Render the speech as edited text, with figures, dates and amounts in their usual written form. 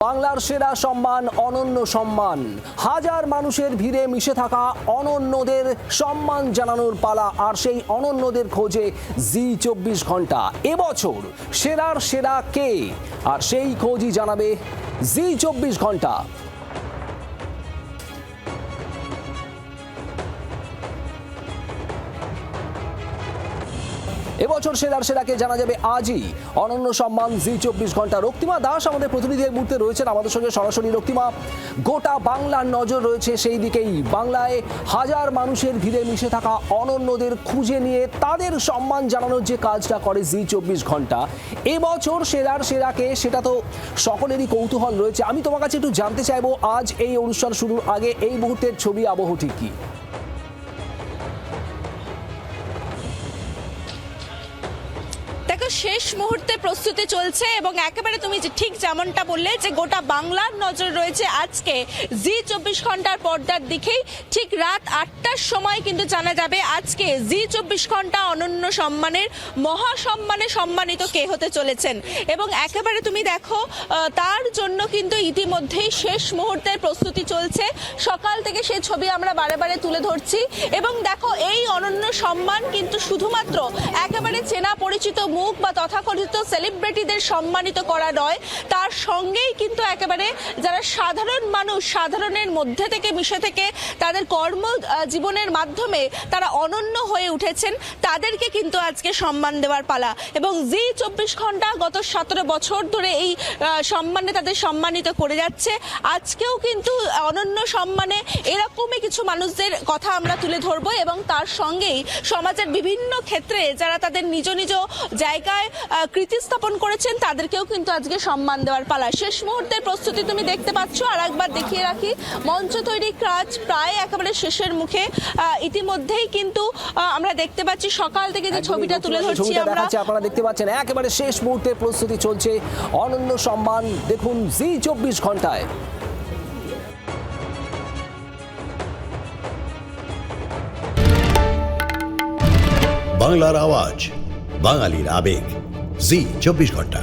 বাংলার সেরা সম্মান অনন্য সম্মান। হাজার মানুষের ভিড়ে মিশে থাকা অনন্যদের সম্মান জানানোর পালা, আর সেই অনন্যদের খোঁজে জি24 ঘন্টা। এবছর সেরার সেরা কে, আর সেই খোঁজই জানাবে জি24 ঘন্টা। এবছর সেরার সেরাকে জানা যাবে আজই। অনন্য সম্মান জি24 ঘন্টা। রক্তিমা দাস আমাদের প্রতিনিধি এই মুহূর্তে রয়েছেন আমাদের সঙ্গে সরাসরি। রক্তিমা, গোটা বাংলার নজর রয়েছে সেই দিকেই। বাংলায় হাজার মানুষের ভিড়ে মিশে থাকা অনন্যদের খুঁজে নিয়ে তাদের সম্মান জানানোর যে কাজটা করে জি24 ঘন্টা, এবছর সেরার সেরাকে, সেটা তো সকলেরই কৌতূহল রয়েছে। আমি তোমার কাছে একটু জানতে চাইবো, আজ এই অনুষ্ঠান শুরুর আগে এই মুহূর্তের ছবি আবহ ঠিক কি? শেষ মুহূর্তে প্রস্তুতি চলছে এবং একেবারে তুমি ঠিক যেমনটা বললে যে গোটা বাংলার নজর রয়েছে আজকে জি24 ঘন্টার পর্দার দিকেই। ঠিক রাত 8টার সময় কিন্তু জানা যাবে আজকে জি24 ঘন্টা অনন্য সম্মানের মহাসম্মানে সম্মানিত কে হতে চলেছেন। এবং একেবারে তুমি দেখো তার জন্য কিন্তু ইতিমধ্যেই শেষ মুহূর্তের প্রস্তুতি চলছে। সকাল থেকে সেই ছবি আমরা বারে বারে তুলে ধরছি। এবং দেখো, এই অনন্য সম্মান কিন্তু শুধুমাত্র একেবারে চেনা পরিচিত মুখ বা তথাকথিত সেলিব্রিটিদের সম্মানিত করা নয়, তার সঙ্গেই কিন্তু একেবারে যারা সাধারণ মানুষ, সাধারণের মধ্যে থেকে মিশে থেকে তাদের কর্ম জীবনের মাধ্যমে তারা অনন্য হয়ে উঠেছেন, তাদেরকে কিন্তু আজকে সম্মান দেওয়ার পালা। এবং জি24 ঘন্টা গত 17 বছর ধরে এই সম্মানে তাদের সম্মানিত করে যাচ্ছে। আজকেও কিন্তু অনন্য সম্মানে এরকমই কিছু মানুষদের কথা আমরা তুলে ধরবো এবং তার সঙ্গেই সমাজের বিভিন্ন ক্ষেত্রে যারা তাদের নিজ নিজ জায়গায় কৃতি স্থাপন করেছেন তাদেরকেও কিন্তু আজকে সম্মান দেওয়ার পালা। শেষ মুহূর্তের প্রস্তুতি তুমি দেখতে পাচ্ছ। আর একবার দেখিয়ে রাখি, মঞ্চ তৈরির কাজ প্রায় একেবারে শেষের মুখে। ইতিমধ্যেই কিন্তু আমরা দেখতে পাচ্ছি সকাল থেকে যে ছবিটা তুলে ধরছি আমরা, আপনারা দেখতে পাচ্ছেন একেবারে শেষ মুহূর্তে প্রস্তুতি চলছে অনন্য সম্মান। দেখুন জি24 ঘন্টায়। বাংলার আওয়াজ, বাঙালির আবেগ, জি24 ঘন্টা।